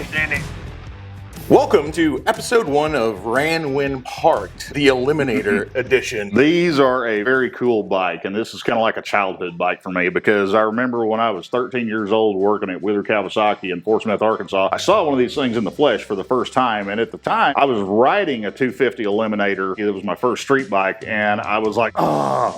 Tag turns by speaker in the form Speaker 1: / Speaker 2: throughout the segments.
Speaker 1: gas in it.
Speaker 2: Welcome to episode 1 of Ran When Parked, the Eliminator edition.
Speaker 3: These are a very cool bike, and this is kind of like a childhood bike for me because I remember when I was 13 years old working at Wheeler Kawasaki in Fort Smith, Arkansas, I saw one of these things in the flesh for the first time, and at the time, I was riding a 250 Eliminator. It was my first street bike, and I was like,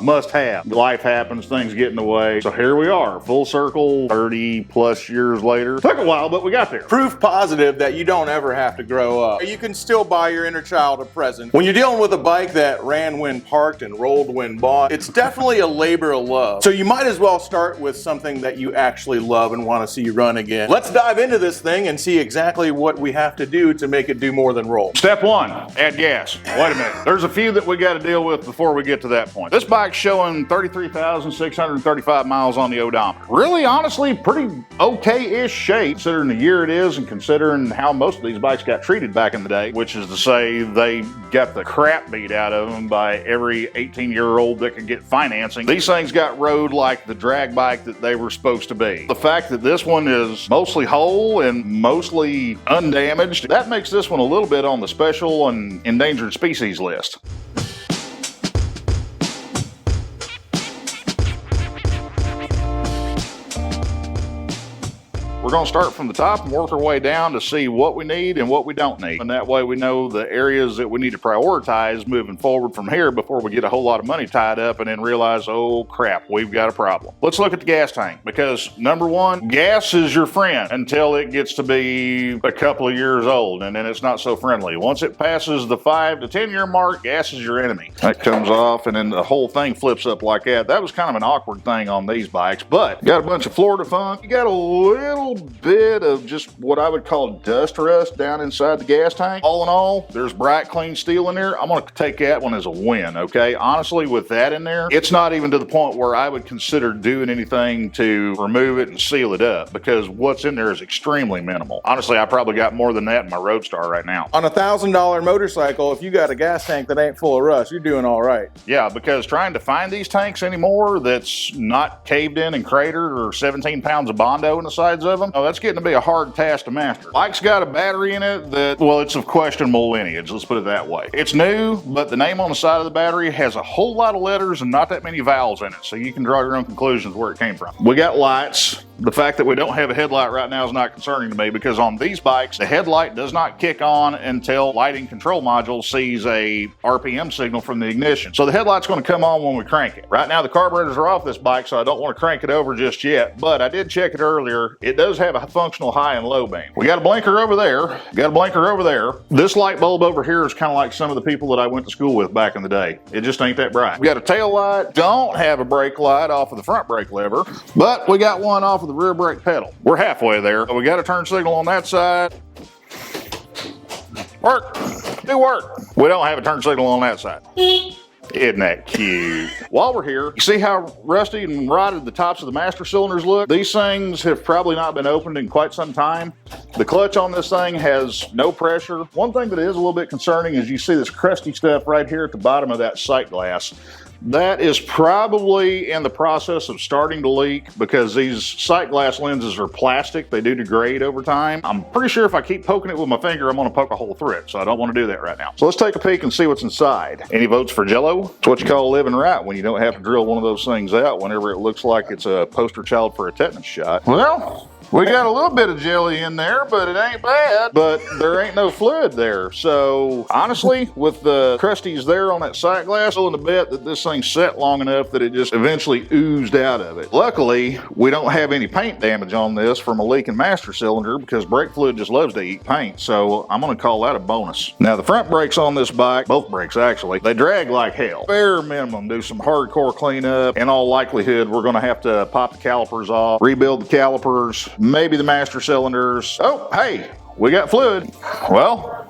Speaker 3: must have. Life happens, things get in the way. So here we are, full circle, 30 plus years later. Took a while, but we got there.
Speaker 2: Proof positive that you don't ever have to grow up. You can still buy your inner child a present. When you're dealing with a bike that ran when parked and rolled when bought, it's definitely a labor of love. So you might as well start with something that you actually love and want to see run again. Let's dive into this thing and see exactly what we have to do to make it do more than roll.
Speaker 3: Step 1, add gas. Wait a minute. There's a few that we got to deal with before we get to that point. This bike's showing 33,635 miles on the odometer. Really, honestly, pretty okay-ish shape considering the year it is and considering how most of these bikes got treated back in the day, which is to say they got the crap beat out of them by every 18-year-old that could get financing. These things got rode like the drag bike that they were supposed to be. The fact that this one is mostly whole and mostly undamaged, that makes this one a little bit on the special and endangered species list. We're going to start from the top and work our way down to see what we need and what we don't need. And that way we know the areas that we need to prioritize moving forward from here before we get a whole lot of money tied up and then realize, oh crap, we've got a problem. Let's look at the gas tank because number one, gas is your friend until it gets to be a couple of years old and then it's not so friendly. Once it passes the 5 to 10 year mark, gas is your enemy. That comes off and then the whole thing flips up like that. That was kind of an awkward thing on these bikes, but got a bunch of Florida funk. You got a little bit of just what I would call dust rust down inside the gas tank. All in all, there's bright, clean steel in there. I'm going to take that one as a win, okay? Honestly, with that in there, it's not even to the point where I would consider doing anything to remove it and seal it up because what's in there is extremely minimal. Honestly, I probably got more than that in my Roadstar right now.
Speaker 2: On a $1,000 motorcycle, if you got a gas tank that ain't full of rust, you're doing all right.
Speaker 3: Yeah, because trying to find these tanks anymore that's not caved in and cratered or 17 pounds of Bondo in the sides of them, oh, that's getting to be a hard task to master. Bike's got a battery in it that, well, it's of questionable lineage, let's put it that way. It's new, but the name on the side of the battery has a whole lot of letters and not that many vowels in it, so you can draw your own conclusions where it came from. We got lights. The fact that we don't have a headlight right now is not concerning to me because on these bikes, the headlight does not kick on until lighting control module sees a RPM signal from the ignition. So the headlight's going to come on when we crank it. Right now, the carburetors are off this bike, so I don't want to crank it over just yet, but I did check it earlier. It does have a functional high and low beam. We got a blinker over there. Got a blinker over there. This light bulb over here is kind of like some of the people that I went to school with back in the day. It just ain't that bright. We got a tail light. Don't have a brake light off of the front brake lever, but we got one off of the rear brake pedal. We're halfway there. We got a turn signal on that side. Work. Do work. We don't have a turn signal on that side. Isn't that cute? While we're here, you see how rusty and rotted the tops of the master cylinders look? These things have probably not been opened in quite some time. The clutch on this thing has no pressure. One thing that is a little bit concerning is you see this crusty stuff right here at the bottom of that sight glass. That is probably in the process of starting to leak because these sight glass lenses are plastic. They do degrade over time. I'm pretty sure if I keep poking it with my finger, I'm gonna poke a hole through it. So I don't want to do that right now. So let's take a peek and see what's inside. Any votes for Jello? It's what you call living right when you don't have to drill one of those things out whenever it looks like it's a poster child for a tetanus shot. Well, we got a little bit of jelly in there, but it ain't bad. But there ain't no fluid there. So honestly, with the crusties there on that sight glass, I'm willing to bet that this thing set long enough that it just eventually oozed out of it. Luckily, we don't have any paint damage on this from a leaking master cylinder because brake fluid just loves to eat paint. So I'm gonna call that a bonus. Now the front brakes on this bike, both brakes actually, they drag like hell. Bare minimum, do some hardcore cleanup. In all likelihood, we're gonna have to pop the calipers off, rebuild the calipers, maybe the master cylinders. Oh, hey, we got fluid. Well,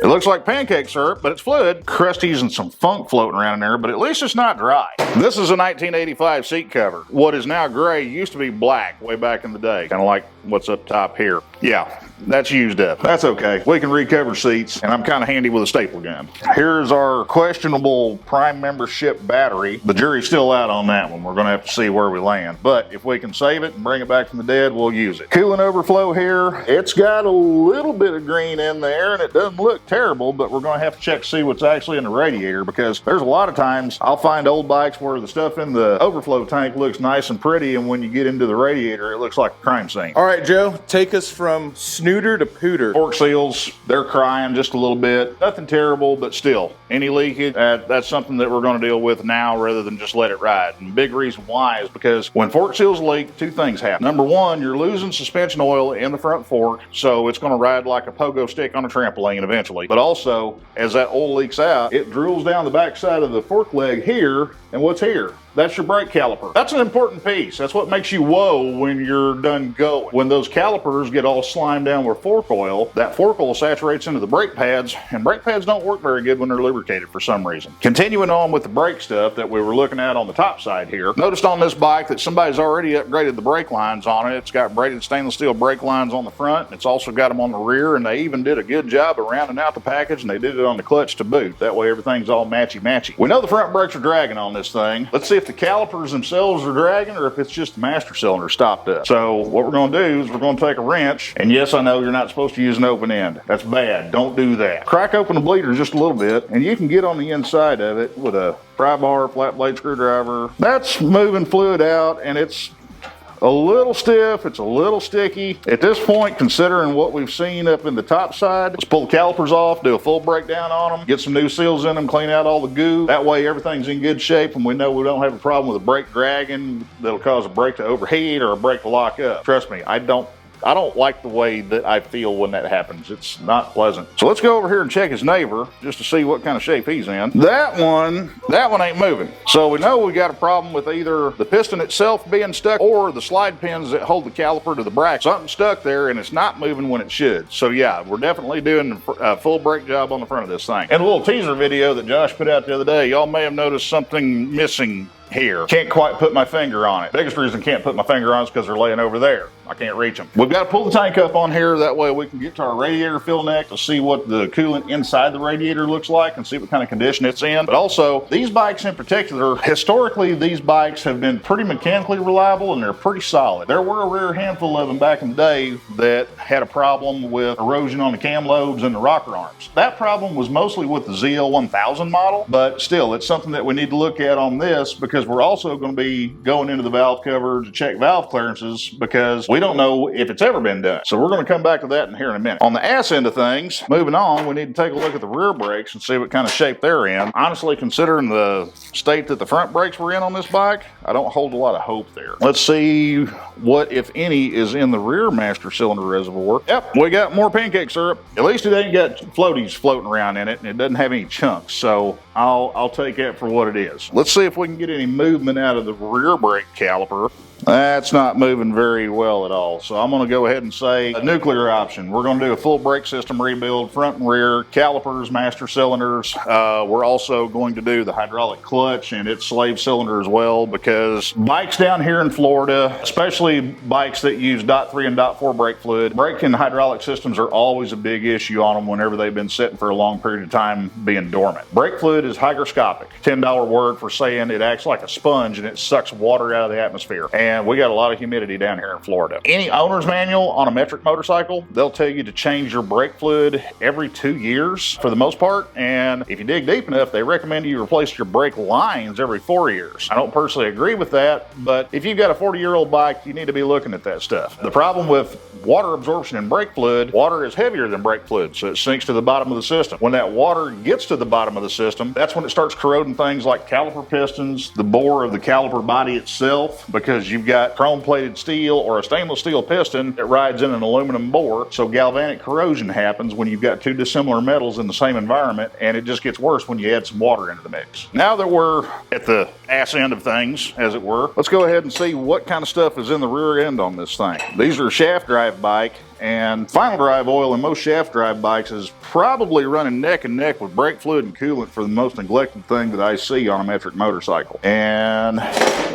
Speaker 3: it looks like pancake syrup, but it's fluid. Crusties and some funk floating around in there, but at least it's not dry. This is a 1985 seat cover. What is now gray used to be black way back in the day. Kind of like what's up top here. Yeah, that's used up. That's okay. We can recover seats, and I'm kind of handy with a staple gun. Here's our questionable Prime membership battery. The jury's still out on that one. We're going to have to see where we land. But if we can save it and bring it back from the dead, we'll use it. Coolant overflow here. It's got a little bit of green in there, and it doesn't look terrible, but we're going to have to check to see what's actually in the radiator, because there's a lot of times I'll find old bikes where the stuff in the overflow tank looks nice and pretty, and when you get into the radiator, it looks like a crime scene.
Speaker 2: All right, Joe, take us from snooter to pooter.
Speaker 3: Fork seals, they're crying just a little bit. Nothing terrible, but still, any leakage, that's something that we're going to deal with now rather than just let it ride. And the big reason why is because when fork seals leak, two things happen. Number one, you're losing suspension oil in the front fork, so it's going to ride like a pogo stick on a trampoline eventually. But also, as that oil leaks out, it drills down the back side of the fork leg here, and what's here? That's your brake caliper. That's an important piece. That's what makes you whoa when you're done going. When those calipers get all slimed down with fork oil, that fork oil saturates into the brake pads, and brake pads don't work very good when they're lubricated for some reason. Continuing on with the brake stuff that we were looking at on the top side here, noticed on this bike that somebody's already upgraded the brake lines on it. It's got braided stainless steel brake lines on the front. It's also got them on the rear, and they even did a good job of rounding out the package, and they did it on the clutch to boot. That way everything's all matchy-matchy. We know the front brakes are dragging on this thing. Let's see if the calipers themselves are dragging or if it's just the master cylinder stopped up. So what we're going to do is we're going to take a wrench, and yes, I know you're not supposed to use an open end. That's bad. Don't do that. Crack open the bleeder just a little bit, and you can get on the inside of it with a pry bar, flat blade screwdriver. That's moving fluid out, and it's a little stiff, it's a little sticky. At this point, considering what we've seen up in the top side, let's pull the calipers off, do a full breakdown on them, get some new seals in them, clean out all the goo. That way everything's in good shape, and we know we don't have a problem with a brake dragging that'll cause a brake to overheat or a brake to lock up. Trust me, I don't like the way that I feel when that happens. It's not pleasant. So let's go over here and check his neighbor just to see what kind of shape he's in. That one ain't moving. So we know we got a problem with either the piston itself being stuck or the slide pins that hold the caliper to the bracket. Something's stuck there and it's not moving when it should. So yeah, we're definitely doing a full brake job on the front of this thing. And a little teaser video that Josh put out the other day, y'all may have noticed something missing here. Can't quite put my finger on it. Biggest reason I can't put my finger on it is because they're laying over there. I can't reach them. We've got to pull the tank up on here. That way we can get to our radiator fill neck to see what the coolant inside the radiator looks like and see what kind of condition it's in. But also, these bikes in particular, historically, these bikes have been pretty mechanically reliable and they're pretty solid. There were a rare handful of them back in the day that had a problem with erosion on the cam lobes and the rocker arms. That problem was mostly with the ZL1000 model, but still, it's something that we need to look at on this because we're also going to be going into the valve cover to check valve clearances because we don't know if it's ever been done. So we're going to come back to that here in a minute. On the ass end of things, moving on, we need to take a look at the rear brakes and see what kind of shape they're in. Honestly, considering the state that the front brakes were in on this bike, I don't hold a lot of hope there. Let's see what, if any, is in the rear master cylinder reservoir. Yep, we got more pancake syrup. At least it ain't got floaties floating around in it, and it doesn't have any chunks, so I'll take that for what it is. Let's see if we can get any movement out of the rear brake caliper. That's not moving very well at all. So I'm going to go ahead and say a nuclear option. We're going to do a full brake system rebuild, front and rear, calipers, master cylinders. We're also going to do the hydraulic clutch and its slave cylinder as well, because bikes down here in Florida, especially bikes that use .3 and .4 brake fluid, brake and hydraulic systems are always a big issue on them whenever they've been sitting for a long period of time being dormant. Brake fluid is hygroscopic. $10 word for saying it acts like a sponge and it sucks water out of the atmosphere. And we got a lot of humidity down here in Florida. Any owner's manual on a metric motorcycle, they'll tell you to change your brake fluid every 2 years for the most part. And if you dig deep enough, they recommend you replace your brake lines every 4 years. I don't personally agree with that, but if you've got a 40-year-old bike, you need to be looking at that stuff. The problem with water absorption in brake fluid, water is heavier than brake fluid, so it sinks to the bottom of the system. When that water gets to the bottom of the system, that's when it starts corroding things like caliper pistons, the bore of the caliper body itself, because you've got chrome-plated steel or a stainless steel piston that rides in an aluminum bore, so galvanic corrosion happens when you've got two dissimilar metals in the same environment, and it just gets worse when you add some water into the mix. Now that we're at the ass end of things, as it were, let's go ahead and see what kind of stuff is in the rear end on this thing. These are shaft drive bike, and final drive oil in most shaft drive bikes is probably running neck and neck with brake fluid and coolant for the most neglected thing that I see on a metric motorcycle. And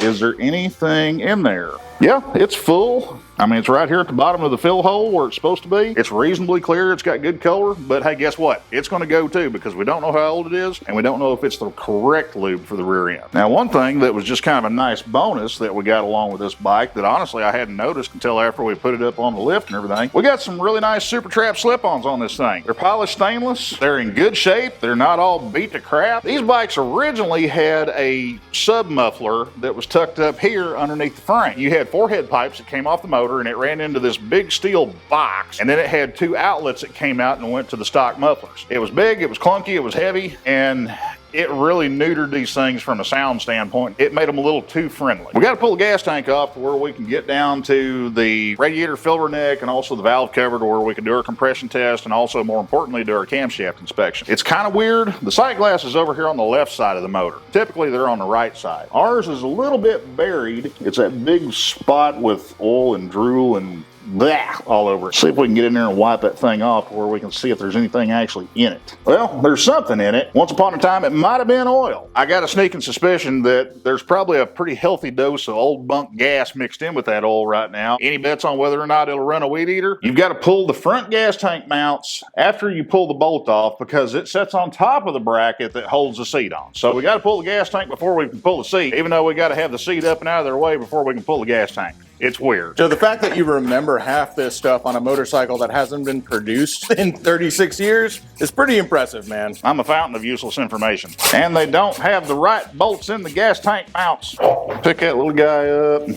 Speaker 3: is there anything in there? Yeah, it's full. I mean, it's right here at the bottom of the fill hole where it's supposed to be. It's reasonably clear. It's got good color, but hey, guess what? It's going to go too because we don't know how old it is and we don't know if it's the correct lube for the rear end. Now, one thing that was just kind of a nice bonus that we got along with this bike that honestly I hadn't noticed until after we put it up on the lift and everything, we got some really nice Super Trap slip-ons on this thing. They're polished stainless. They're in good shape. They're not all beat to crap. These bikes originally had a sub muffler that was tucked up here underneath the frame. You had 4 head pipes that came off the motor and it ran into this big steel box, and then it had 2 outlets that came out and went to the stock mufflers. It was big, it was clunky, it was heavy, and it really neutered these things from a sound standpoint. It made them a little too friendly. We got to pull the gas tank off to where we can get down to the radiator filler neck and also the valve cover to where we can do our compression test and also, more importantly, do our camshaft inspection. It's kind of weird. The sight glass is over here on the left side of the motor. Typically, they're on the right side. Ours is a little bit buried. It's that big spot with oil and drool and blah all over it. See if we can get in there and wipe that thing off where we can see if there's anything actually in it. Well, there's something in it. Once upon a time, it might have been oil. I got a sneaking suspicion that there's probably a pretty healthy dose of old bunk gas mixed in with that oil right now. Any bets on whether or not it'll run a weed eater? You've got to pull the front gas tank mounts after you pull the bolt off because it sits on top of the bracket that holds the seat on. So we got to pull the gas tank before we can pull the seat, even though we got to have the seat up and out of their way before we can pull the gas tank. It's weird.
Speaker 2: So the fact that you remember half this stuff on a motorcycle that hasn't been produced in 36 years is pretty impressive, man.
Speaker 3: I'm a fountain of useless information. And they don't have the right bolts in the gas tank mounts. Pick that little guy up.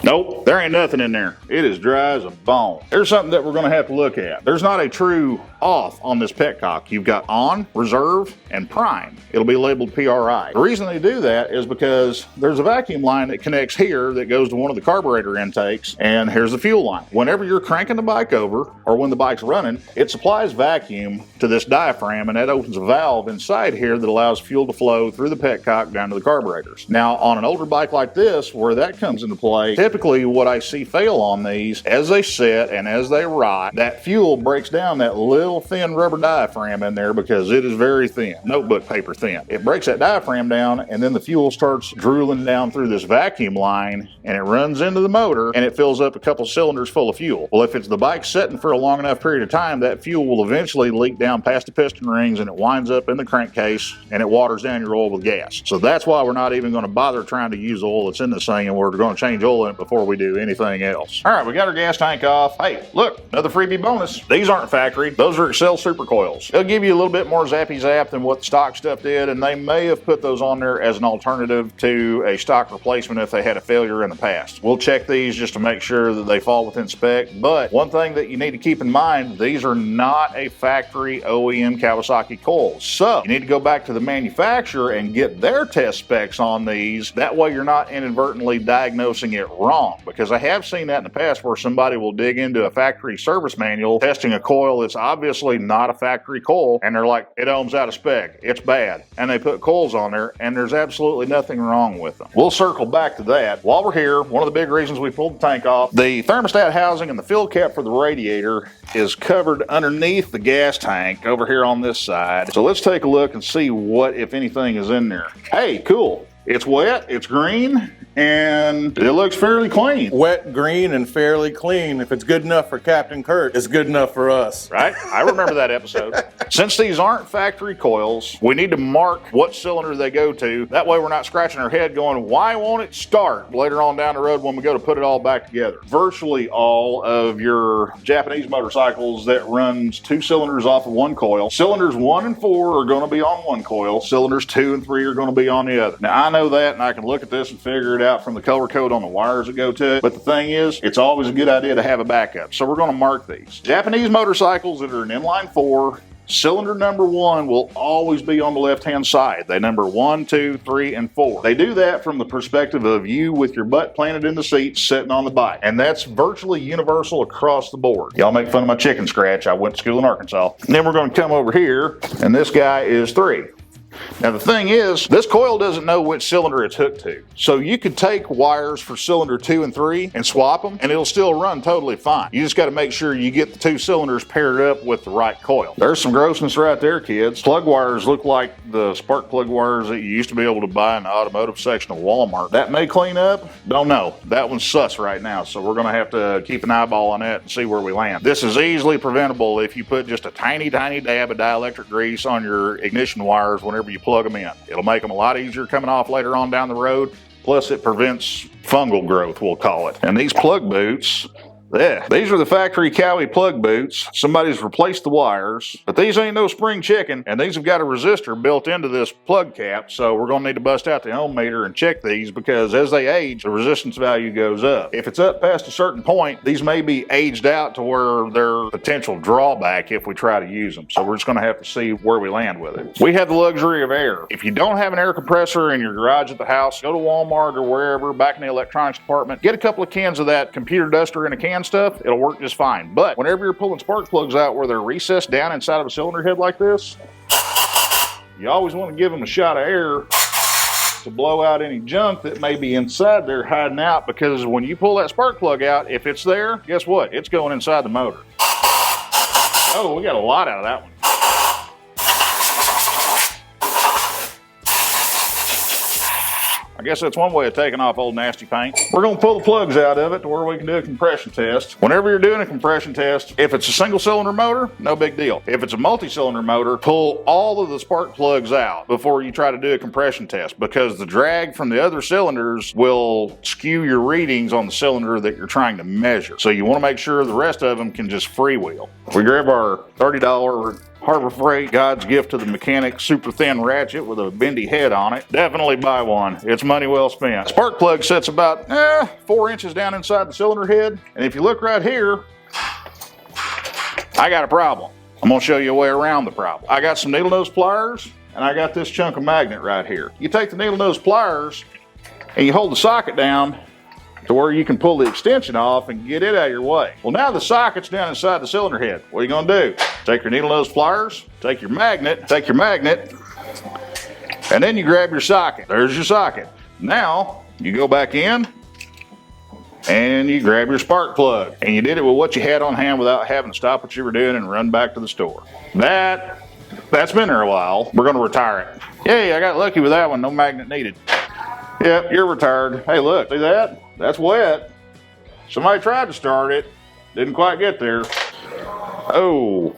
Speaker 3: Nope, there ain't nothing in there. It is dry as a bone. There's something that we're gonna have to look at. There's not a true off on this petcock. You've got on, reserve, and prime. It'll be labeled PRI. The reason they do that is because there's a vacuum line that connects here that goes to one of the carburetor intakes, and here's the fuel line. Whenever you're cranking the bike over, or when the bike's running, it supplies vacuum to this diaphragm, and that opens a valve inside here that allows fuel to flow through the petcock down to the carburetors. Now, on an older bike like this, where that comes into play, typically what I see fail on these, as they sit and as they rot, that fuel breaks down that little thin rubber diaphragm in there because it is very thin, notebook paper thin. It breaks that diaphragm down and then the fuel starts drooling down through this vacuum line and it runs into the motor and it fills up a couple cylinders full of fuel. Well, if it's the bike sitting for a long enough period of time, that fuel will eventually leak down past the piston rings and it winds up in the crankcase and it waters down your oil with gas. So that's why we're not even going to bother trying to use oil that's in this thing, and we're going to change oil in it before we do anything else. All right, we got our gas tank off. Hey, look, another freebie bonus. These aren't factory. Those are Excel Super Coils. They'll give you a little bit more zappy zap than what the stock stuff did, and they may have put those on there as an alternative to a stock replacement if they had a failure in the past. We'll check these just to make sure that they fall within spec, but one thing that you need to keep in mind, these are not a factory OEM Kawasaki coil. So you need to go back to the manufacturer and get their test specs on these. That way you're not inadvertently diagnosing it wrong, because I have seen that in the past where somebody will dig into a factory service manual testing a coil that's obviously not a factory coil, and they're like, it ohms out of spec, it's bad, and they put coils on there and there's absolutely nothing wrong with them. We'll circle back to that. While we're here, one of the big reasons we pulled the tank off, the thermostat housing and the fill cap for the radiator is covered underneath the gas tank over here on this side. So let's take a look and see what, if anything, is in there. Hey, cool. It's wet, it's green, and it looks fairly clean.
Speaker 2: Wet, green, and fairly clean. If it's good enough for Captain Kirk, it's good enough for us.
Speaker 3: Right? I remember that episode. Since these aren't factory coils, we need to mark what cylinder they go to. That way we're not scratching our head going, why won't it start later on down the road when we go to put it all back together? Virtually all of your Japanese motorcycles that runs 2 cylinders off of one coil, cylinders 1 and 4 are going to be on one coil, cylinders 2 and 3 are going to be on the other. Now, I know that, and I can look at this and figure it out from the color code on the wires that go to it, but the thing is, it's always a good idea to have a backup, so we're going to mark these. Japanese motorcycles that are an inline 4, cylinder number 1 will always be on the left-hand side. They number 1, 2, 3, and 4. They do that from the perspective of you with your butt planted in the seat sitting on the bike, and that's virtually universal across the board. Y'all make fun of my chicken scratch. I went to school in Arkansas. And then we're going to come over here, and this guy is 3. Now the thing is, this coil doesn't know which cylinder it's hooked to. So you could take wires for cylinder 2 and 3 and swap them and it'll still run totally fine. You just got to make sure you get the 2 cylinders paired up with the right coil. There's some grossness right there, kids. Plug wires look like the spark plug wires that you used to be able to buy in the automotive section of Walmart. That may clean up, don't know. That one's sus right now, so we're gonna have to keep an eyeball on that and see where we land. This is easily preventable if you put just a tiny dab of dielectric grease on your ignition wires whenever you plug them in. It'll make them a lot easier coming off later on down the road. Plus it prevents fungal growth, we'll call it. And these plug boots, yeah, these are the factory Cowie plug boots. Somebody's replaced the wires, but these ain't no spring chicken, and these have got a resistor built into this plug cap, so we're gonna need to bust out the ohm meter and check these because as they age, the resistance value goes up. If it's up past a certain point, these may be aged out to where they're a potential drawback if we try to use them. So we're just gonna have to see where we land with it. We have the luxury of air. If you don't have an air compressor in your garage at the house, go to Walmart or wherever, back in the electronics department, get a couple of cans of that computer duster in a can stuff, it'll work just fine. But whenever you're pulling spark plugs out where they're recessed down inside of a cylinder head like this, you always want to give them a shot of air to blow out any junk that may be inside there hiding out, because when you pull that spark plug out, if it's there, guess what? It's going inside the motor. Oh, we got a lot out of that one. I guess that's one way of taking off old nasty paint. We're gonna pull the plugs out of it to where we can do a compression test. Whenever you're doing a compression test, if it's a single cylinder motor, no big deal. If it's a multi-cylinder motor, pull all of the spark plugs out before you try to do a compression test, because the drag from the other cylinders will skew your readings on the cylinder that you're trying to measure. So you wanna make sure the rest of them can just freewheel. We grab our $30 Harbor Freight God's gift to the mechanic super thin ratchet with a bendy head on it. Definitely buy one. It's money well spent. Spark plug sits about 4 inches down inside the cylinder head. And if you look right here, I got a problem. I'm gonna show you a way around the problem. I got some needle nose pliers and I got this chunk of magnet right here. You take the needle nose pliers and you hold the socket down to where you can pull the extension off and get it out of your way. Well, now the socket's down inside the cylinder head. What are you gonna do? Take your needle nose pliers, take your magnet, and then you grab your socket. There's your socket. Now, you go back in and you grab your spark plug. And you did it with what you had on hand without having to stop what you were doing and run back to the store. That's been there a while. We're gonna retire it. Yay, I got lucky with that one, no magnet needed. Yep, you're retired. Hey, look, see that? That's wet. Somebody tried to start it, didn't quite get there. Oh,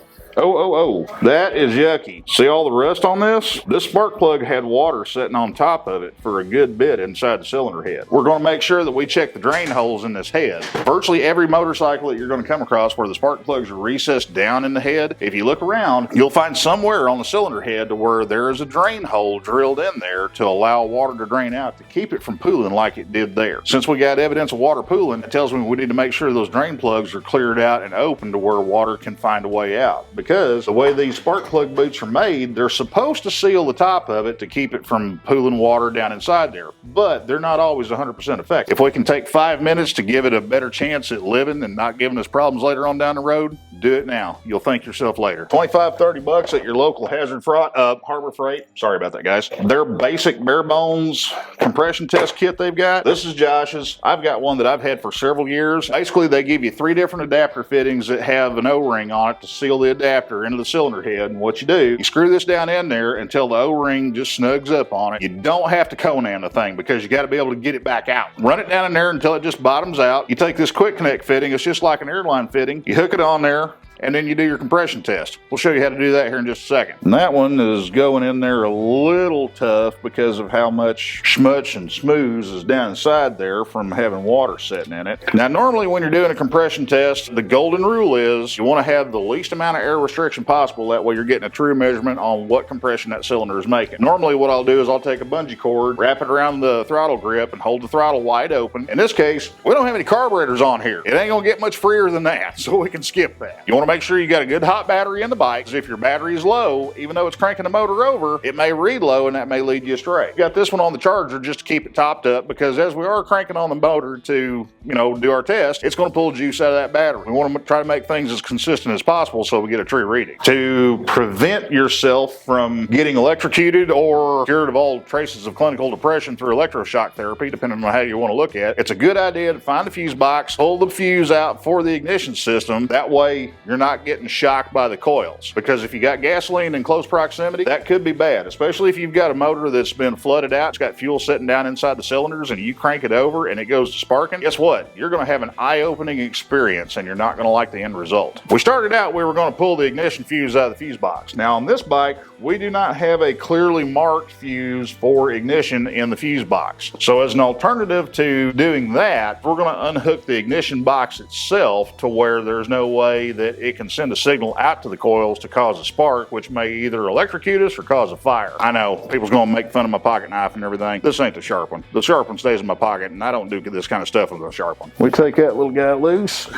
Speaker 3: that is yucky. See all the rust on this? This spark plug had water sitting on top of it for a good bit inside the cylinder head. We're gonna make sure that we check the drain holes in this head. Virtually every motorcycle that you're gonna come across where the spark plugs are recessed down in the head, if you look around, you'll find somewhere on the cylinder head to where there is a drain hole drilled in there to allow water to drain out to keep it from pooling like it did there. Since we got evidence of water pooling, it tells me we need to make sure those drain plugs are cleared out and open to where water can find a way out. Because the way these spark plug boots are made, they're supposed to seal the top of it to keep it from pooling water down inside there, but they're not always 100% effective. If we can take 5 minutes to give it a better chance at living and not giving us problems later on down the road, do it now. You'll thank yourself later. 25, 30 bucks at your local Harbor Freight. Sorry about that, guys. Their basic bare bones compression test kit they've got. This is Josh's. I've got one that I've had for several years. Basically, they give you 3 different adapter fittings that have an O-ring on it to seal the adapter into the cylinder head. And what you do, you screw this down in there until the O-ring just snugs up on it. You don't have to Conan the thing because you got to be able to get it back out. Run it down in there until it just bottoms out. You take this quick connect fitting, it's just like an airline fitting. You hook it on there, and then you do your compression test. We'll show you how to do that here in just a second. And that one is going in there a little tough because of how much schmutz and smooze is down inside there from having water sitting in it. Now, normally when you're doing a compression test, the golden rule is you want to have the least amount of air restriction possible. That way you're getting a true measurement on what compression that cylinder is making. Normally what I'll do is I'll take a bungee cord, wrap it around the throttle grip, and hold the throttle wide open. In this case, we don't have any carburetors on here. It ain't gonna get much freer than that, so we can skip that. You want to make sure you got a good hot battery in the bike, because if your battery is low, even though it's cranking the motor over, it may read low and that may lead you astray. Got this one on the charger just to keep it topped up, because as we are cranking on the motor to, do our test, it's going to pull juice out of that battery. We want to try to make things as consistent as possible so we get a true reading. To prevent yourself from getting electrocuted or cured of all traces of clinical depression through electroshock therapy, depending on how you want to look at it, it's a good idea to find the fuse box, pull the fuse out for the ignition system. That way you're not getting shocked by the coils, because if you got gasoline in close proximity, that could be bad, especially if you've got a motor that's been flooded out, it's got fuel sitting down inside the cylinders, and you crank it over and it goes to sparking. Guess what? You're going to have an eye-opening experience and you're not going to like the end result. We started out, we were going to pull the ignition fuse out of the fuse box. Now on this bike, we do not have a clearly marked fuse for ignition in the fuse box. So as an alternative to doing that, we're going to unhook the ignition box itself to where there's no way that it can send a signal out to the coils to cause a spark, which may either electrocute us or cause a fire. I know people's going to make fun of my pocket knife and everything. This ain't the sharp one. The sharp one stays in my pocket, and I don't do this kind of stuff with a sharp one. We take that little guy loose,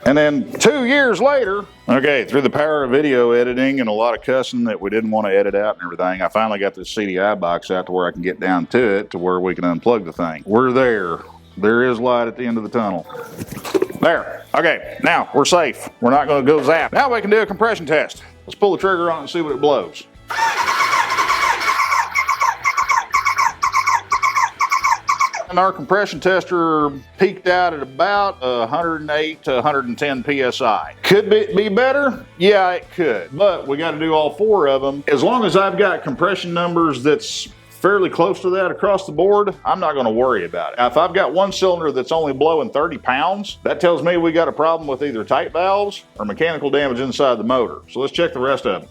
Speaker 3: and then 2 years later, okay, through the power of video editing and a lot of cussing that we didn't want to edit out and everything, I finally got this CDI box out to where I can get down to it to where we can unplug the thing. We're there. There is light at the end of the tunnel. There. Okay, now we're safe. We're not going to go zap. Now we can do a compression test. Let's pull the trigger on it and see what it blows. And our compression tester peaked out at about 108 to 110 PSI. Could be better? Yeah, it could. But we got to do all 4 of them. As long as I've got compression numbers that's fairly close to that across the board, I'm not going to worry about it. Now, if I've got one cylinder that's only blowing 30 pounds, that tells me we got a problem with either tight valves or mechanical damage inside the motor. So let's check the rest of them.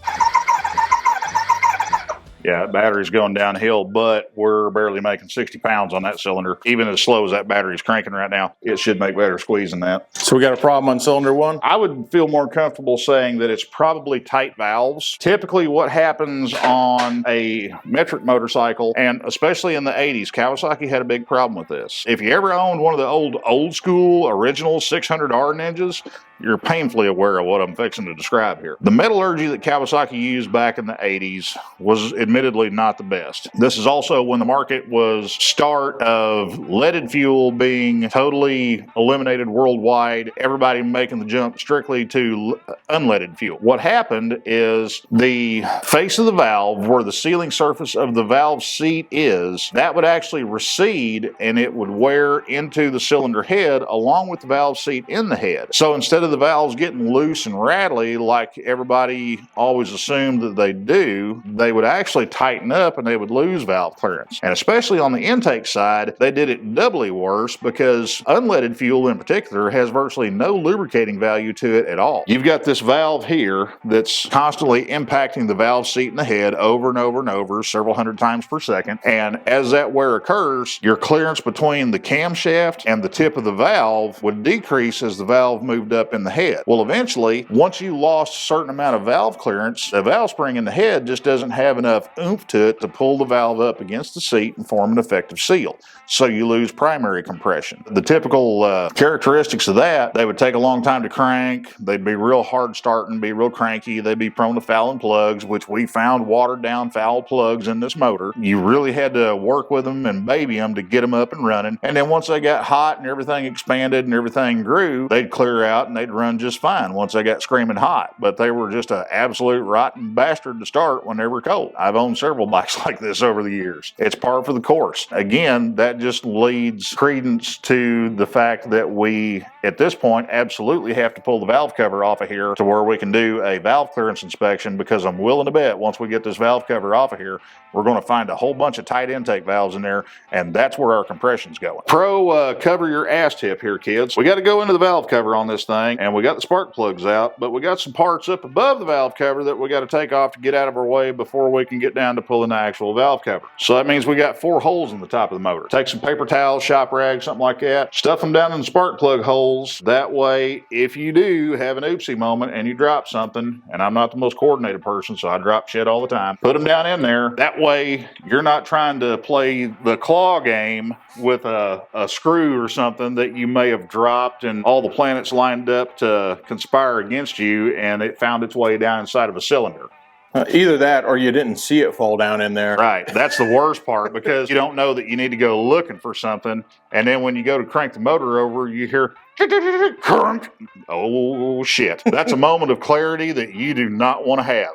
Speaker 3: Yeah, that battery's going downhill, but we're barely making 60 pounds on that cylinder. Even as slow as that battery's cranking right now, it should make better squeeze than that.
Speaker 2: So we got a problem on cylinder 1?
Speaker 3: I would feel more comfortable saying that it's probably tight valves. Typically what happens on a metric motorcycle, and especially in the 80s, Kawasaki had a big problem with this. If you ever owned one of the old school original 600R Ninjas, you're painfully aware of what I'm fixing to describe here. The metallurgy that Kawasaki used back in the 80s was admittedly not the best. This is also when the market was start of leaded fuel being totally eliminated worldwide, everybody making the jump strictly to unleaded fuel. What happened is the face of the valve, where the sealing surface of the valve seat is, that would actually recede and it would wear into the cylinder head along with the valve seat in the head. So instead of the valves getting loose and rattly like everybody always assumed that they do, they would actually tighten up and they would lose valve clearance. And especially on the intake side, they did it doubly worse because unleaded fuel in particular has virtually no lubricating value to it at all. You've got this valve here that's constantly impacting the valve seat in the head over and over and over several hundred times per second. And as that wear occurs, your clearance between the camshaft and the tip of the valve would decrease as the valve moved up in the head. Well, eventually, once you lost a certain amount of valve clearance, the valve spring in the head just doesn't have enough oomph to it to pull the valve up against the seat and form an effective seal. So you lose primary compression. The typical characteristics of that, they would take a long time to crank, they'd be real hard starting, be real cranky, they'd be prone to fouling plugs, which we found watered down foul plugs in this motor. You really had to work with them and baby them to get them up and running. And then once they got hot and everything expanded and everything grew, they'd clear out and they'd run just fine once they got screaming hot. But they were just an absolute rotten bastard to start when they were cold. I've owned several bikes like this over the years. It's par for the course. Again, that just leads credence to the fact that we, at this point, absolutely have to pull the valve cover off of here to where we can do a valve clearance inspection, because I'm willing to bet once we get this valve cover off of here, we're going to find a whole bunch of tight intake valves in there, and that's where our compression's going. Cover your ass tip here, kids. We got to go into the valve cover on this thing, and we got the spark plugs out, but we got some parts up above the valve cover that we got to take off to get out of our way before we can get down to pulling the actual valve cover. So that means we got 4 holes in the top of the motor. Take some paper towels, shop rags, something like that, stuff them down in the spark plug holes, holes. That way, if you do have an oopsie moment and you drop something, and I'm not the most coordinated person, so I drop shit all the time, put them down in there. That way, you're not trying to play the claw game with a screw or something that you may have dropped and all the planets lined up to conspire against you and it found its way down inside of a cylinder.
Speaker 2: Either that or you didn't see it fall down in there.
Speaker 3: Right. That's the worst part because you don't know that you need to go looking for something. And then when you go to crank the motor over, you hear, crunk. Oh, shit. That's a moment of clarity that you do not want to have.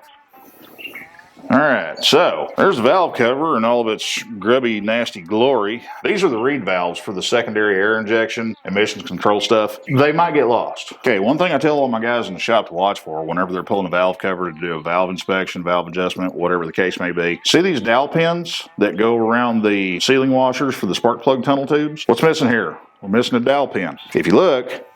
Speaker 3: All right, so there's the valve cover and all of its grubby, nasty glory. These are the reed valves for the secondary air injection, emissions control stuff. They might get lost. Okay, one thing I tell all my guys in the shop to watch for whenever they're pulling a valve cover to do a valve inspection, valve adjustment, whatever the case may be. See these dowel pins that go around the sealing washers for the spark plug tunnel tubes? What's missing here? We're missing a dowel pin. If you look,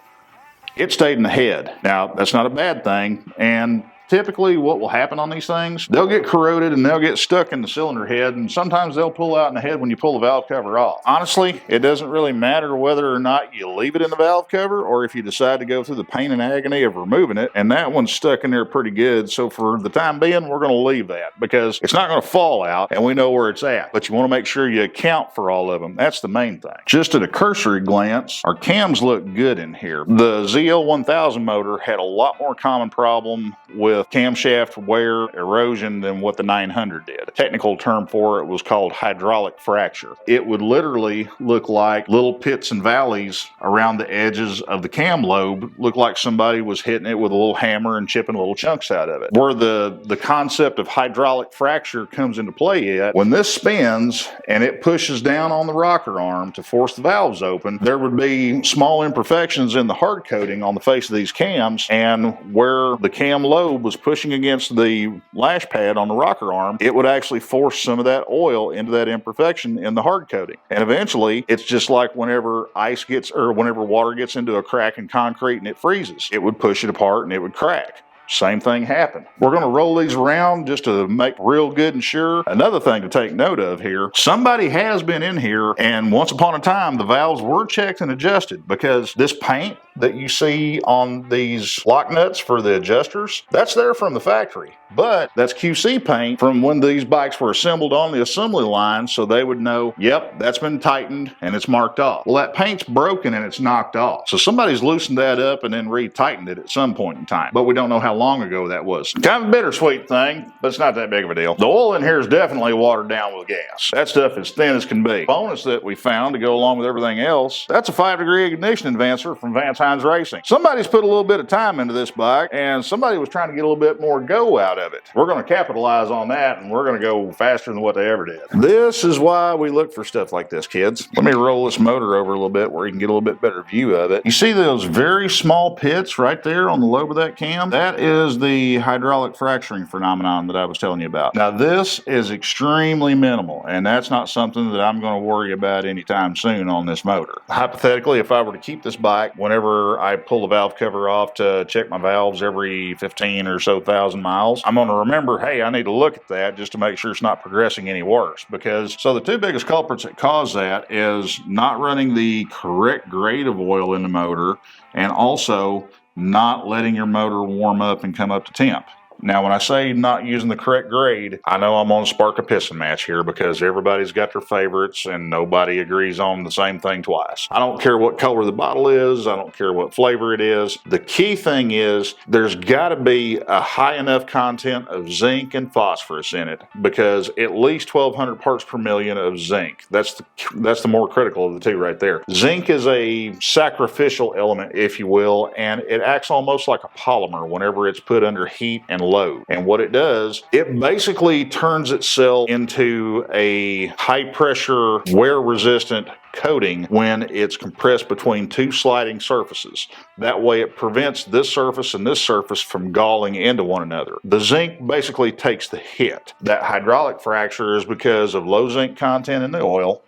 Speaker 3: it stayed in the head. Now, that's not a bad thing, and typically what will happen on these things, they'll get corroded and they'll get stuck in the cylinder head, and sometimes they'll pull out in the head when you pull the valve cover off. Honestly, it doesn't really matter whether or not you leave it in the valve cover or if you decide to go through the pain and agony of removing it, and that one's stuck in there pretty good. So for the time being, we're going to leave that because it's not going to fall out and we know where it's at, but you want to make sure you account for all of them. That's the main thing. Just at a cursory glance, our cams look good in here. The ZL1000 motor had a lot more common problem with camshaft wear erosion than what the 900 did. A technical term for it was called hydraulic fracture. It would literally look like little pits and valleys around the edges of the cam lobe, look like somebody was hitting it with a little hammer and chipping little chunks out of it. Where the concept of hydraulic fracture comes into play at, when this spins and it pushes down on the rocker arm to force the valves open, there would be small imperfections in the hard coating on the face of these cams, and where the cam lobe was pushing against the lash pad on the rocker arm, it would actually force some of that oil into that imperfection in the hard coating. And eventually, it's just like whenever whenever water gets into a crack in concrete and it freezes, it would push it apart and it would crack. Same thing happened. We're going to roll these around just to make real good and sure. Another thing to take note of here, somebody has been in here and once upon a time the valves were checked and adjusted, because this paint that you see on these lock nuts for the adjusters, that's there from the factory. But that's QC paint from when these bikes were assembled on the assembly line, so they would know, yep, that's been tightened and it's marked off. Well, that paint's broken and it's knocked off. So somebody's loosened that up and then re-tightened it at some point in time. But we don't know how long ago that was. Kind of a bittersweet thing, but it's not that big of a deal. The oil in here is definitely watered down with gas. That stuff is thin as can be. Bonus that we found to go along with everything else, that's a 5-degree ignition advancer from Vance Hines Racing. Somebody's put a little bit of time into this bike and somebody was trying to get a little bit more go out of it. We're going to capitalize on that and we're going to go faster than what they ever did. This is why we look for stuff like this, kids. Let me roll this motor over a little bit where you can get a little bit better view of it. You see those very small pits right there on the lobe of that cam? That is the hydraulic fracturing phenomenon that I was telling you about. Now this is extremely minimal and that's not something that I'm going to worry about anytime soon on this motor. Hypothetically, if I were to keep this bike, whenever I pull the valve cover off to check my valves every 15 or so thousand miles, I'm going to remember, hey, I need to look at that just to make sure it's not progressing any worse. So the two biggest culprits that cause that is not running the correct grade of oil in the motor and also not letting your motor warm up and come up to temp. Now, when I say not using the correct grade, I know I'm on a spark a pissing match here because everybody's got their favorites and nobody agrees on the same thing twice. I don't care what color the bottle is. I don't care what flavor it is. The key thing is there's got to be a high enough content of zinc and phosphorus in it, because at least 1,200 parts per million of zinc. That's the more critical of the two right there. Zinc is a sacrificial element, if you will, and it acts almost like a polymer whenever it's put under heat and load. And what it does, it basically turns itself into a high pressure, wear resistant coating when it's compressed between two sliding surfaces. That way it prevents this surface and this surface from galling into one another. The zinc basically takes the hit. That hydraulic fracture is because of low zinc content in the oil,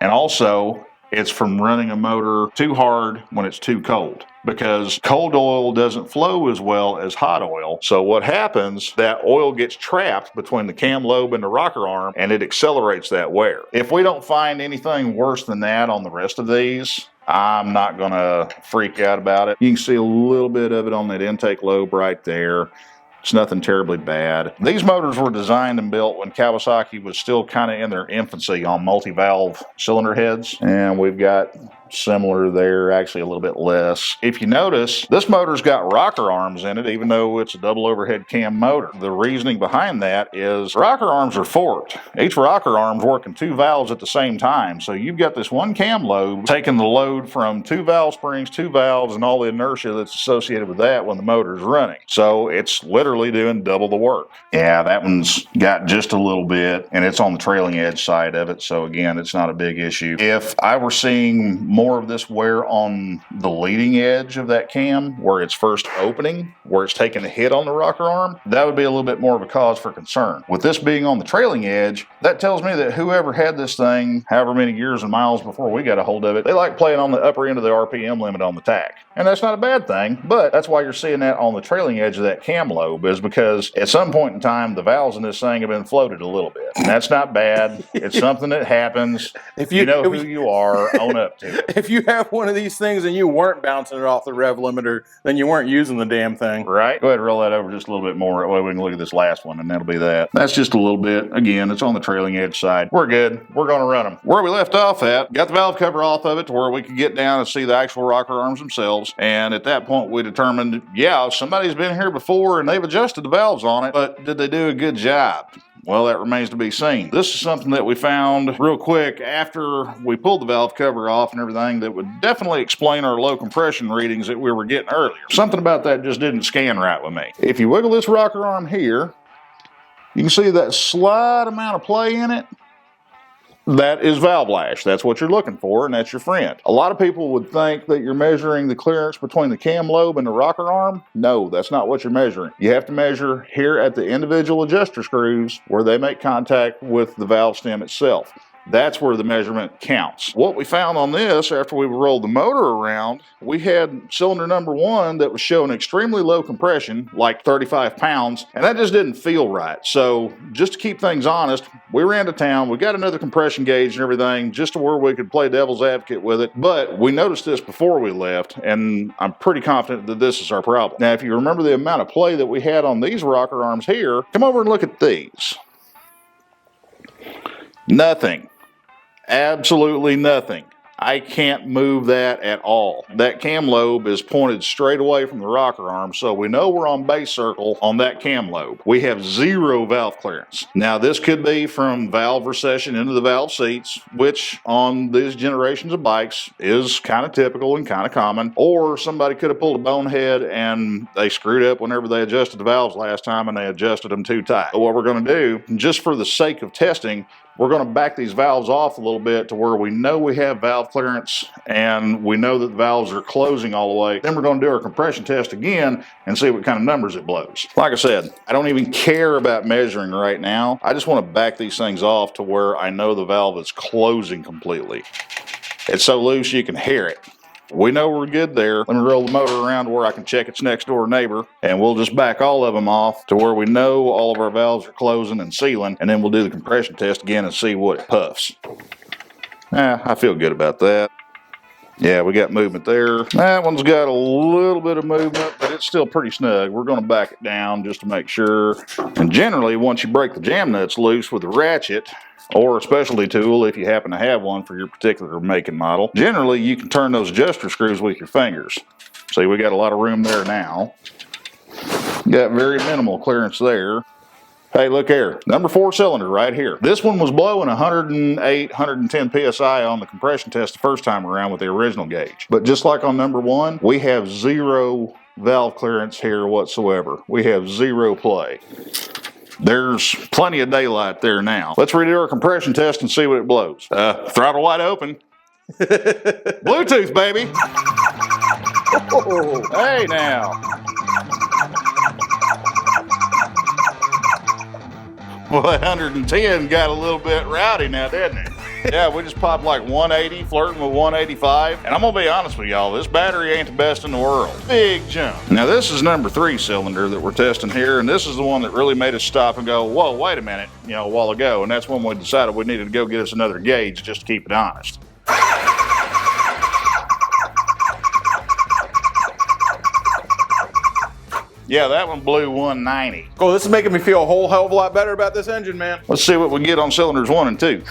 Speaker 3: and also it's from running a motor too hard when it's too cold, because cold oil doesn't flow as well as hot oil. So what happens, that oil gets trapped between the cam lobe and the rocker arm and it accelerates that wear. If we don't find anything worse than that on the rest of these, I'm not gonna freak out about it. You can see a little bit of it on that intake lobe right there. It's nothing terribly bad. These motors were designed and built when Kawasaki was still kind of in their infancy on multi-valve cylinder heads. And we've got similar there, actually a little bit less. If you notice, this motor's got rocker arms in it, even though it's a double overhead cam motor. The reasoning behind that is rocker arms are forked. Each rocker arm's working 2 valves at the same time. So you've got this one cam lobe taking the load from 2 valve springs, 2 valves, and all the inertia that's associated with that when the motor's running. So it's literally doing double the work. Yeah, that one's got just a little bit, and it's on the trailing edge side of it. So again, it's not a big issue. If I were seeing more of this wear on the leading edge of that cam where it's first opening, where it's taking a hit on the rocker arm, that would be a little bit more of a cause for concern. With this being on the trailing edge, that tells me that whoever had this thing however many years and miles before we got a hold of it, they like playing on the upper end of the RPM limit on the tach. And that's not a bad thing, but that's why you're seeing that on the trailing edge of that cam lobe, is because at some point in time the valves in this thing have been floated a little bit. And that's not bad. It's something that happens. If you know who you are, own up to it.
Speaker 2: If you have one of these things and you weren't bouncing it off the rev limiter, then you weren't using the damn thing.
Speaker 3: Right? Go ahead and roll that over just a little bit more. That way we can look at this last one, and that'll be that. That's just a little bit. Again, it's on the trailing edge side. We're good. We're going to run them. Where we left off at, got the valve cover off of it to where we could get down and see the actual rocker arms themselves. And at that point, we determined, yeah, somebody's been here before and they've adjusted the valves on it, but did they do a good job? Well, that remains to be seen. This is something that we found real quick after we pulled the valve cover off and everything that would definitely explain our low compression readings that we were getting earlier. Something about that just didn't scan right with me. If you wiggle this rocker arm here, you can see that slight amount of play in it. That is valve lash. That's what you're looking for, and that's your friend. A lot of people would think that you're measuring the clearance between the cam lobe and the rocker arm. No, that's not what you're measuring. You have to measure here at the individual adjuster screws where they make contact with the valve stem itself. That's where the measurement counts. What we found on this, after we rolled the motor around, we had cylinder number 1 that was showing extremely low compression, like 35 pounds, and that just didn't feel right. So just to keep things honest, we ran to town, we got another compression gauge and everything, just to where we could play devil's advocate with it. But we noticed this before we left, and I'm pretty confident that this is our problem. Now, if you remember the amount of play that we had on these rocker arms here, come over and look at these. Nothing. Absolutely nothing. I can't move that at all. That cam lobe is pointed straight away from the rocker arm, so we know we're on base circle on that cam lobe. We have 0 valve clearance. Now, this could be from valve recession into the valve seats, which on these generations of bikes is kind of typical and kind of common, or somebody could have pulled a bonehead and they screwed up whenever they adjusted the valves last time and they adjusted them too tight. But what we're going to do, just for the sake of testing, we're going to back these valves off a little bit to where we know we have valve clearance and we know that the valves are closing all the way. Then we're going to do our compression test again and see what kind of numbers it blows. Like I said, I don't even care about measuring right now. I just want to back these things off to where I know the valve is closing completely. It's so loose you can hear it. We know we're good there. Let me roll the motor around to where I can check its next door neighbor, and we'll just back all of them off to where we know all of our valves are closing and sealing, and then we'll do the compression test again and see what it puffs. I feel good about that. Yeah, we got movement there. That one's got a little bit of movement, but it's still pretty snug. We're going to back it down just to make sure. And generally, once you break the jam nuts loose with a ratchet, or a specialty tool if you happen to have one for your particular make and model, generally you can turn those adjuster screws with your fingers. See, we got a lot of room there now. Got very minimal clearance there. Hey, look here, number 4 cylinder right here. This one was blowing 108, 110 PSI on the compression test the first time around with the original gauge. But just like on number 1, we have 0 valve clearance here whatsoever. We have 0 play. There's plenty of daylight there now. Let's redo our compression test and see what it blows. Throttle wide open. Bluetooth, baby. Oh, hey now. Well, that 110 got a little bit rowdy now, didn't it? Yeah, we just popped like 180, flirting with 185. And I'm going to be honest with y'all, this battery ain't the best in the world. Big jump. Now, this is number 3 cylinder that we're testing here, and this is the one that really made us stop and go, whoa, wait a minute, a while ago. And that's when we decided we needed to go get us another gauge just to keep it honest. Yeah, that one blew 190.
Speaker 2: Cool, this is making me feel a whole hell of a lot better about this engine, man.
Speaker 3: Let's see what we get on cylinders 1 and 2.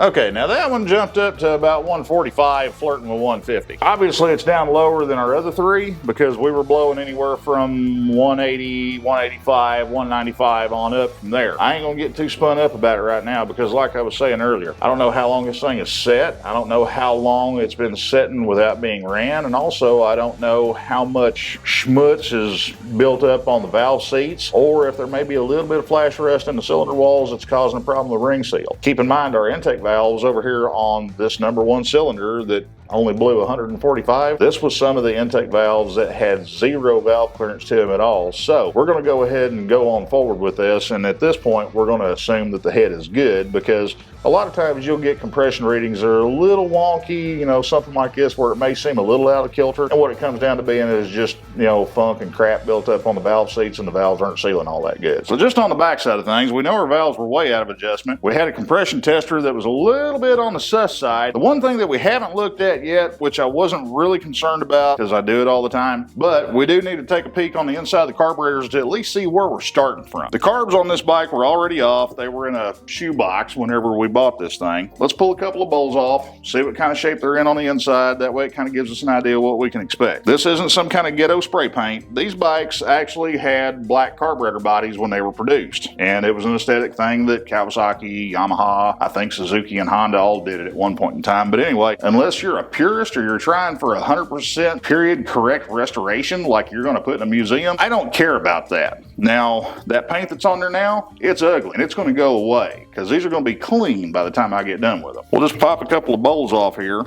Speaker 3: Okay, now that one jumped up to about 145, flirting with 150. Obviously, it's down lower than our other three because we were blowing anywhere from 180, 185, 195 on up from there. I ain't gonna get too spun up about it right now because like I was saying earlier, I don't know how long this thing is set. I don't know how long it's been setting without being ran. And also, I don't know how much schmutz is built up on the valve seats or if there may be a little bit of flash rust in the cylinder walls that's causing a problem with ring seal. Keep in mind, our intake valves over here on this number 1 cylinder that only blew 145. This was some of the intake valves that had 0 valve clearance to them at all. So we're going to go ahead and go on forward with this. And at this point, we're going to assume that the head is good because a lot of times you'll get compression readings that are a little wonky, you know, something like this where it may seem a little out of kilter. And what it comes down to being is just, you know, funk and crap built up on the valve seats and the valves aren't sealing all that good. So just on the back side of things, we know our valves were way out of adjustment. We had a compression tester that was a little bit on the sus side. The one thing that we haven't looked at yet, which I wasn't really concerned about because I do it all the time, but we do need to take a peek on the inside of the carburetors to at least see where we're starting from. The carbs on this bike were already off. They were in a shoe box whenever we bought this thing. Let's pull a couple of bowls off, see what kind of shape they're in on the inside. That way it kind of gives us an idea of what we can expect. This isn't some kind of ghetto spray paint. These bikes actually had black carburetor bodies when they were produced, and it was an aesthetic thing that Kawasaki, Yamaha, I think Suzuki and Honda all did it at one point in time. But anyway, unless you're a purist or you're trying for 100% period correct restoration like you're going to put in a museum, I don't care about that. Now, that paint that's on there now, it's ugly and it's going to go away because these are going to be clean by the time I get done with them. We'll just pop a couple of bowls off here.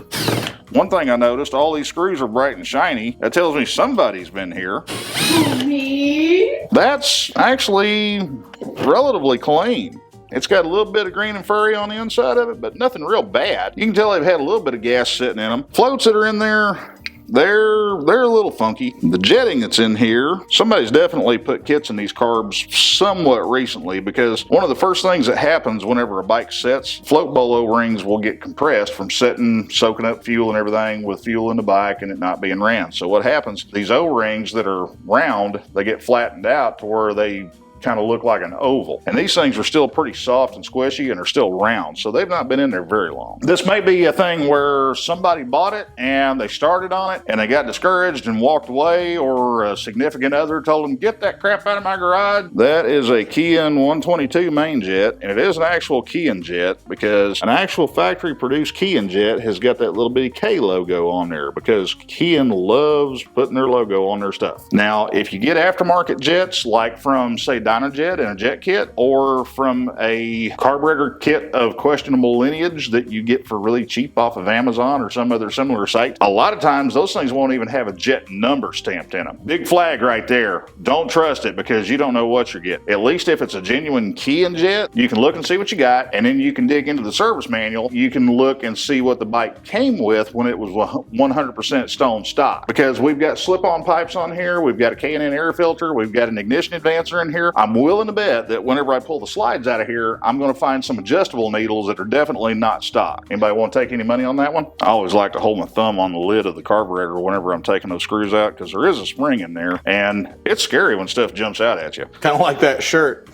Speaker 3: One thing I noticed, all these screws are bright and shiny. That tells me somebody's been here.
Speaker 1: Me?
Speaker 3: That's actually relatively clean. It's got a little bit of green and furry on the inside of it, but nothing real bad. You can tell they've had a little bit of gas sitting in them. Floats that are in there, they're a little funky. The jetting that's in here, somebody's definitely put kits in these carbs somewhat recently because one of the first things that happens whenever a bike sets, float bowl O-rings will get compressed from sitting, soaking up fuel and everything with fuel in the bike and it not being ran. So what happens, these O-rings that are round, they get flattened out to where they kind of look like an oval. And these things are still pretty soft and squishy and are still round, so they've not been in there very long. This may be a thing where somebody bought it and they started on it and they got discouraged and walked away, or a significant other told them, get that crap out of my garage. That is a Kian 122 main jet, and it is an actual Kian jet because an actual factory produced Kian jet has got that little bitty K logo on there because Kian loves putting their logo on their stuff. Now, if you get aftermarket jets like from, say, Dynajet in a jet kit, or from a carburetor kit of questionable lineage that you get for really cheap off of Amazon or some other similar site, a lot of times those things won't even have a jet number stamped in them. Big flag right there. Don't trust it because you don't know what you're getting. At least if it's a genuine Kian jet, you can look and see what you got, and then you can dig into the service manual. You can look and see what the bike came with when it was 100% stone stock, because we've got slip-on pipes on here, we've got a K&N air filter, we've got an ignition advancer in here. I'm willing to bet that whenever I pull the slides out of here, I'm going to find some adjustable needles that are definitely not stock. Anybody want to take any money on that one? I always like to hold my thumb on the lid of the carburetor whenever I'm taking those screws out because there is a spring in there, and it's scary when stuff jumps out at you.
Speaker 2: Kind of like that shirt.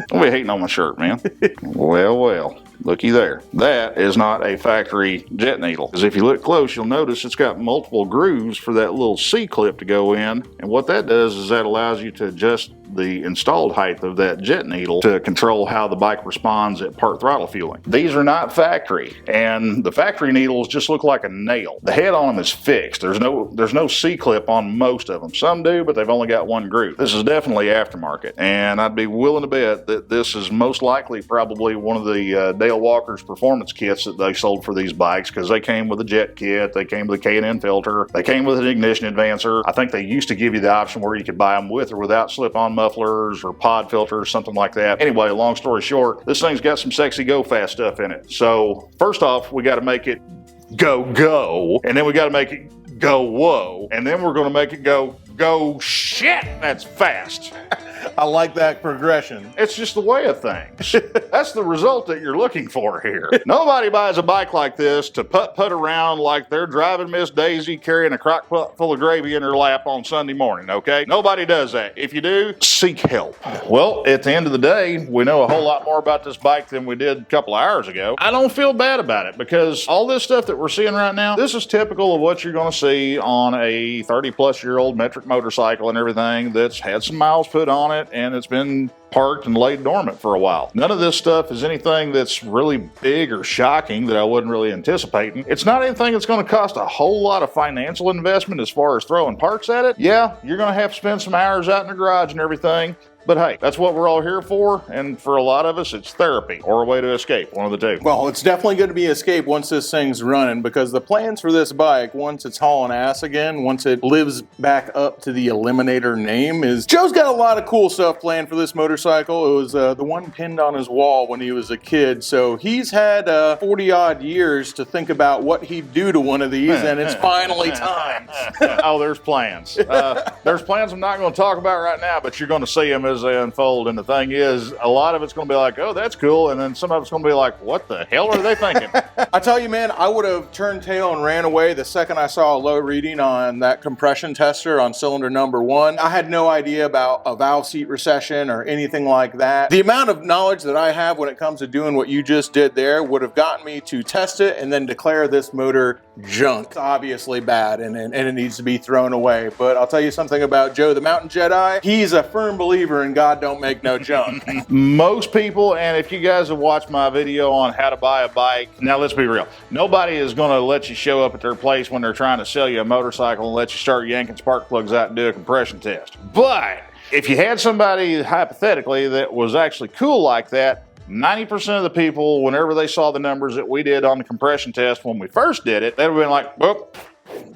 Speaker 3: Don't be hating on my shirt, man. Well. Looky there. That is not a factory jet needle. Because if you look close, you'll notice it's got multiple grooves for that little C-clip to go in. And what that does is that allows you to adjust the installed height of that jet needle to control how the bike responds at part throttle fueling. These are not factory, and the factory needles just look like a nail. The head on them is fixed. There's no C-clip on most of them. Some do, but they've only got one groove. This is definitely aftermarket, and I'd be willing to bet that this is most likely probably one of the Dale Walker's performance kits that they sold for these bikes, because they came with a jet kit, they came with a K&N filter, they came with an ignition advancer. I think they used to give you the option where you could buy them with or without slip-on mufflers or pod filters, something like that. Anyway, long story short, this thing's got some sexy go fast stuff in it. So first off, we got to make it go, and then we got to make it go whoa, and then we're going to make it go shit, that's fast.
Speaker 2: I like that progression.
Speaker 3: It's just the way of things. That's the result that you're looking for here. Nobody buys a bike like this to putt around like they're driving Miss Daisy carrying a crock pot full of gravy in her lap on Sunday morning, okay? Nobody does that. If you do, seek help. Well, at the end of the day, we know a whole lot more about this bike than we did a couple of hours ago. I don't feel bad about it because all this stuff that we're seeing right now, this is typical of what you're going to see on a 30-plus-year-old metric motorcycle and everything that's had some miles put on it and it's been parked and laid dormant for a while. None of this stuff is anything that's really big or shocking that I wasn't really anticipating. It's not anything that's going to cost a whole lot of financial investment as far as throwing parts at it. Yeah, you're going to have to spend some hours out in the garage and everything. But hey, that's what we're all here for, and for a lot of us, it's therapy or a way to escape, one of the two.
Speaker 2: Well, it's definitely going to be escape once this thing's running, because the plans for this bike, once it's hauling ass again, once it lives back up to the Eliminator name, is Joe's got a lot of cool stuff planned for this motorcycle. It was the one pinned on his wall when he was a kid, so he's had 40-odd years to think about what he'd do to one of these, and it's finally time.
Speaker 3: Oh, there's plans. There's plans I'm not going to talk about right now, but you're going to see them as they unfold. And the thing is, a lot of it's going to be like, oh, that's cool. And then some of it's going to be like, what the hell are they thinking?
Speaker 2: I tell you, man, I would have turned tail and ran away the second I saw a low reading on that compression tester on cylinder number 1. I had no idea about a valve seat recession or anything like that. The amount of knowledge that I have when it comes to doing what you just did there would have gotten me to test it and then declare this motor junk. It's obviously bad and it needs to be thrown away. But I'll tell you something about Joe the Mountain Jedi. He's a firm believer in God don't make no junk.
Speaker 3: Most people, and if you guys have watched my video on how to buy a bike, now let's be real, nobody is going to let you show up at their place when they're trying to sell you a motorcycle and let you start yanking spark plugs out and do a compression test. But if you had somebody, hypothetically, that was actually cool like that, 90% of the people, whenever they saw the numbers that we did on the compression test when we first did it, they'd have been like, well,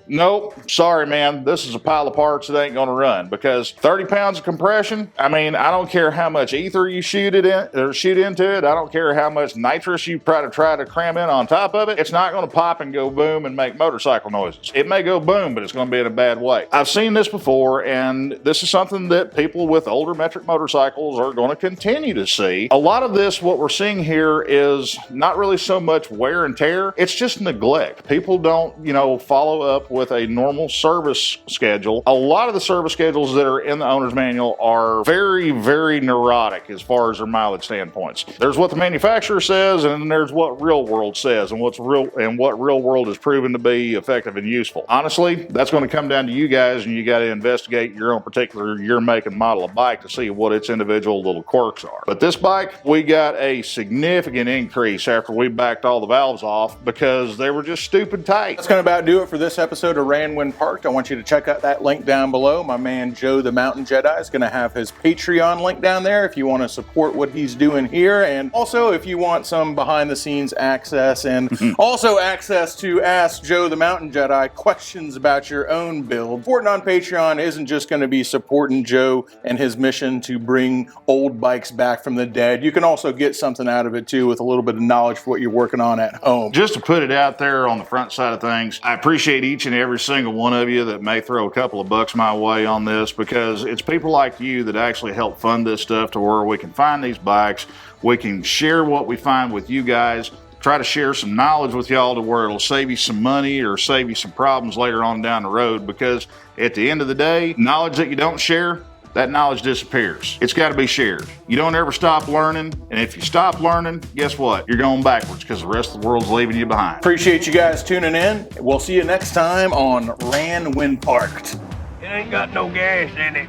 Speaker 3: nope, sorry, man, this is a pile of parts that ain't going to run, because 30 pounds of compression, I mean, I don't care how much ether you shoot into it. I don't care how much nitrous you try to cram in on top of it. It's not going to pop and go boom and make motorcycle noises. It may go boom, but it's going to be in a bad way. I've seen this before, and this is something that people with older metric motorcycles are going to continue to see. A lot of this, what we're seeing here, is not really so much wear and tear. It's just neglect. People don't, follow up with a normal service schedule. A lot of the service schedules that are in the owner's manual are very, very neurotic as far as their mileage standpoints. There's what the manufacturer says, and then there's what real world says, and what real world is proven to be effective and useful. Honestly, that's going to come down to you guys, and you got to investigate your own particular year, make, and model of bike to see what its individual little quirks are. But this bike, we got a significant increase after we backed all the valves off because they were just stupid tight.
Speaker 2: That's going to about do it for this episode of Ran When Parked. I want you to check out that link down below. My man Joe the Mountain Jedi is going to have his Patreon link down there if you want to support what he's doing here, and also if you want some behind the scenes access and also access to ask Joe the Mountain Jedi questions about your own build. Supporting on Patreon isn't just going to be supporting Joe and his mission to bring old bikes back from the dead. You can also get something out of it too with a little bit of knowledge for what you're working on at home.
Speaker 3: Just to put it out there on the front side of things, I appreciate each and every single one of you that may throw a couple of bucks my way on this, because it's people like you that actually help fund this stuff to where we can find these bikes, we can share what we find with you guys, try to share some knowledge with y'all to where it'll save you some money or save you some problems later on down the road, because at the end of the day, knowledge that you don't share, that knowledge disappears. It's got to be shared. You don't ever stop learning, and if you stop learning, guess what? You're going backwards because the rest of the world's leaving you behind.
Speaker 2: Appreciate you guys tuning in. We'll see you next time on Ran When Parked.
Speaker 4: It ain't got no gas in it.